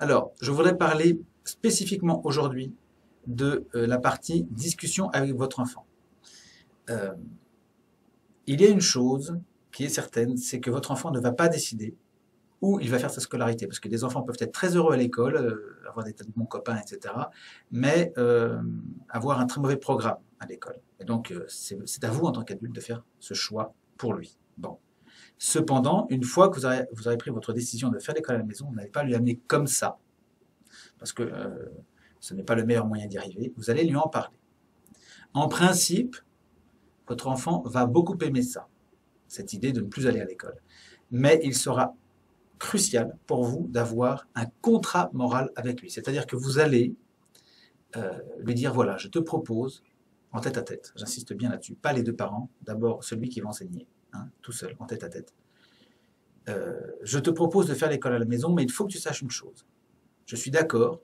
Alors, je voudrais parler spécifiquement aujourd'hui de la partie discussion avec votre enfant. Euh, il y a une chose qui est certaine, c'est que votre enfant ne va pas décider où il va faire sa scolarité. Parce que des enfants peuvent être très heureux à l'école, avoir des tas de bons copains, etc. Mais avoir un très mauvais programme à l'école. Et donc, c'est à vous, en tant qu'adulte, de faire ce choix pour lui. Bon. Cependant, une fois que vous avez pris votre décision de faire l'école à la maison, vous n'allez pas lui amener comme ça, parce que ce n'est pas le meilleur moyen d'y arriver. Vous allez lui en parler. En principe, votre enfant va beaucoup aimer ça, cette idée de ne plus aller à l'école. Mais il sera crucial pour vous d'avoir un contrat moral avec lui. C'est-à-dire que vous allez lui dire, voilà, je te propose, en tête à tête, j'insiste bien là-dessus, pas les deux parents, d'abord celui qui va enseigner, hein, tout seul, en tête à tête. Je te propose de faire l'école à la maison, mais il faut que tu saches une chose. Je suis d'accord,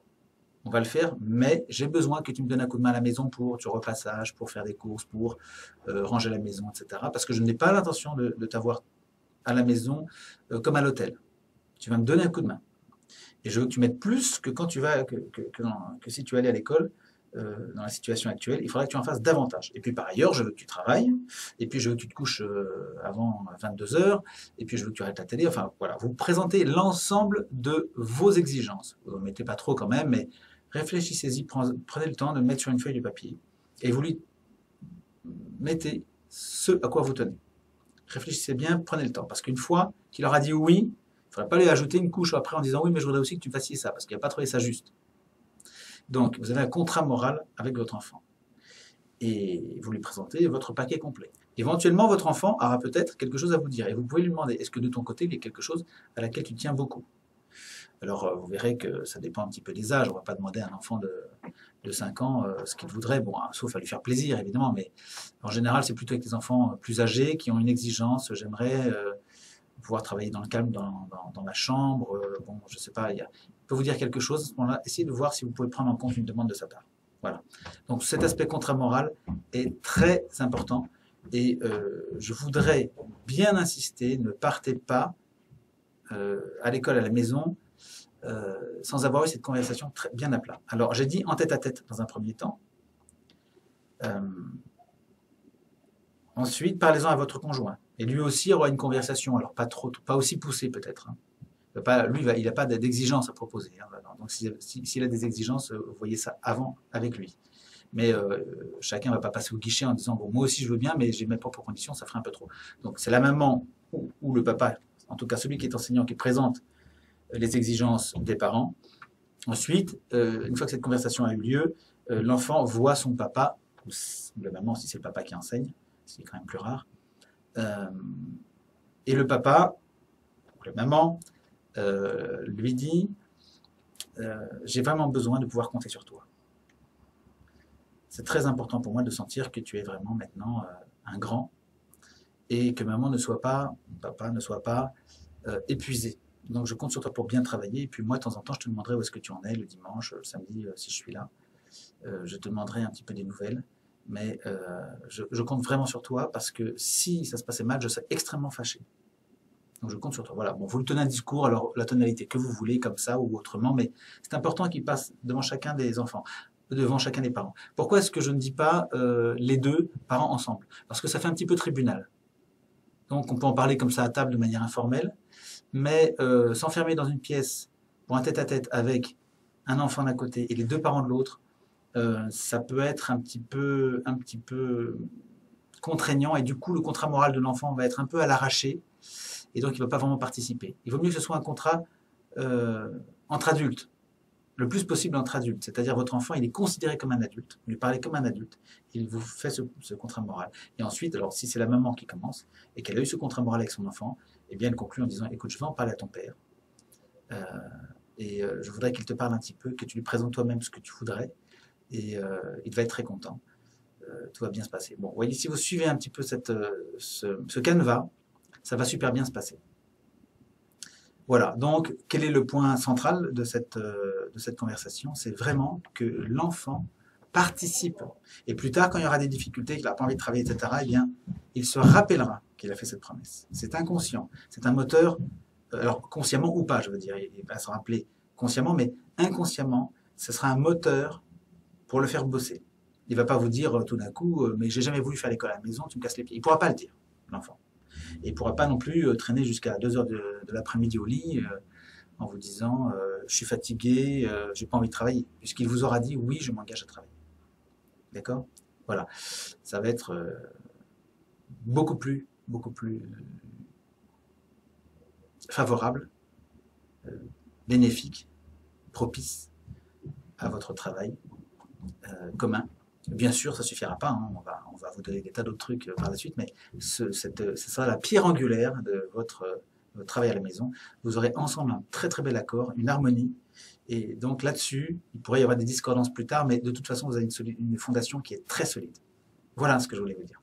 on va le faire, mais j'ai besoin que tu me donnes un coup de main à la maison pour du repassage, pour faire des courses, pour ranger la maison, etc. Parce que je n'ai pas l'intention de t'avoir à la maison comme à l'hôtel. Tu vas me donner un coup de main. Et je veux que tu m'aides plus que quand tu vas, que si tu allais à l'école, dans la situation actuelle, il faudrait que tu en fasses davantage. Et puis par ailleurs, je veux que tu travailles, et puis je veux que tu te couches avant 22 heures, et puis je veux que tu arrêtes la télé. Enfin voilà, vous présentez l'ensemble de vos exigences. Vous ne mettez pas trop quand même, mais réfléchissez-y, prenez le temps de mettre sur une feuille de papier, et vous lui mettez ce à quoi vous tenez. Réfléchissez bien, prenez le temps, parce qu'une fois qu'il aura dit oui, il ne faudrait pas lui ajouter une couche après en disant oui, mais je voudrais aussi que tu fasses ça, parce qu'il n'a pas trouvé ça juste. Donc, vous avez un contrat moral avec votre enfant. Et vous lui présentez votre paquet complet. Éventuellement, votre enfant aura peut-être quelque chose à vous dire. Et vous pouvez lui demander, est-ce que de ton côté, il y a quelque chose à laquelle tu tiens beaucoup? Alors, vous verrez que ça dépend un petit peu des âges. On ne va pas demander à un enfant de 5 ans ce qu'il voudrait, bon, sauf à lui faire plaisir, évidemment. Mais en général, c'est plutôt avec des enfants plus âgés qui ont une exigence. J'aimerais pouvoir travailler dans le calme dans ma chambre. Bon, je ne sais pas, il peut vous dire quelque chose à ce moment-là. Essayez de voir si vous pouvez prendre en compte une demande de sa part. Voilà. Donc cet aspect contrat moral est très important et je voudrais bien insister, ne partez pas à l'école, à la maison, sans avoir eu cette conversation très bien à plat. Alors j'ai dit en tête à tête dans un premier temps. Ensuite, parlez-en à votre conjoint. Et lui aussi aura une conversation, alors pas aussi poussée peut-être. Hein. Lui, il n'a pas d'exigence à proposer. Hein, donc, s'il a des exigences, vous voyez ça avant avec lui. Mais chacun ne va pas passer au guichet en disant bon, moi aussi je veux bien, mais j'ai mes propres conditions, ça ferait un peu trop. Donc, c'est la maman ou le papa, en tout cas celui qui est enseignant, qui présente les exigences des parents. Ensuite, une fois que cette conversation a eu lieu, l'enfant voit son papa, ou la maman si c'est le papa qui enseigne, c'est quand même plus rare, et le papa, ou la maman, lui dit j'ai vraiment besoin de pouvoir compter sur toi. C'est très important pour moi de sentir que tu es vraiment maintenant un grand et que maman ne soit pas, papa ne soit pas épuisé. Donc je compte sur toi pour bien travailler et puis moi de temps en temps je te demanderai où est-ce que tu en es le dimanche, le samedi si je suis là. Je te demanderai un petit peu des nouvelles. Mais je compte vraiment sur toi parce que si ça se passait mal, je serais extrêmement fâché. Donc je compte sur toi. Voilà. Bon, vous lui tenez un discours, alors la tonalité que vous voulez, comme ça ou autrement, mais c'est important qu'il passe devant chacun des enfants, devant chacun des parents. Pourquoi est-ce que je ne dis pas les deux parents ensemble? Parce que ça fait un petit peu tribunal. Donc on peut en parler comme ça à table de manière informelle, mais s'enfermer dans une pièce pour un tête-à-tête avec un enfant d'un côté et les deux parents de l'autre, ça peut être un petit peu contraignant et du coup le contrat moral de l'enfant va être un peu à l'arraché et donc il ne va pas vraiment participer. Il vaut mieux que ce soit un contrat entre adultes, le plus possible entre adultes, c'est-à-dire votre enfant il est considéré comme un adulte, vous lui parlez comme un adulte, il vous fait ce contrat moral. Et ensuite, alors si c'est la maman qui commence et qu'elle a eu ce contrat moral avec son enfant, eh bien elle conclut en disant écoute, je vais en parler à ton père et je voudrais qu'il te parle un petit peu, que tu lui présentes toi-même ce que tu voudrais. Et il va être très content. Tout va bien se passer. Bon, vous voyez, si vous suivez un petit peu ce canevas, ça va super bien se passer. Voilà, donc quel est le point central de cette conversation? C'est vraiment que l'enfant participe. Et plus tard, quand il y aura des difficultés, qu'il n'a pas envie de travailler, etc., eh bien, il se rappellera qu'il a fait cette promesse. C'est inconscient. C'est un moteur, alors consciemment ou pas, je veux dire, il va se rappeler consciemment, mais inconsciemment, ce sera un moteur pour le faire bosser. Il ne va pas vous dire tout d'un coup, mais j'ai jamais voulu faire l'école à la maison, tu me casses les pieds. Il ne pourra pas le dire, l'enfant. Et il ne pourra pas non plus traîner jusqu'à 2 heures de l'après-midi au lit en vous disant je suis fatigué, j'ai pas envie de travailler, puisqu'il vous aura dit oui, je m'engage à travailler. D'accord? Voilà. Ça va être beaucoup plus favorable, bénéfique, propice à votre travail commun. Bien sûr, ça ne suffira pas, hein. On va vous donner des tas d'autres trucs par la suite, mais ce sera la pierre angulaire de votre travail à la maison. Vous aurez ensemble un très très bel accord, une harmonie, et donc là-dessus, il pourrait y avoir des discordances plus tard, mais de toute façon, vous avez une fondation qui est très solide. Voilà ce que je voulais vous dire.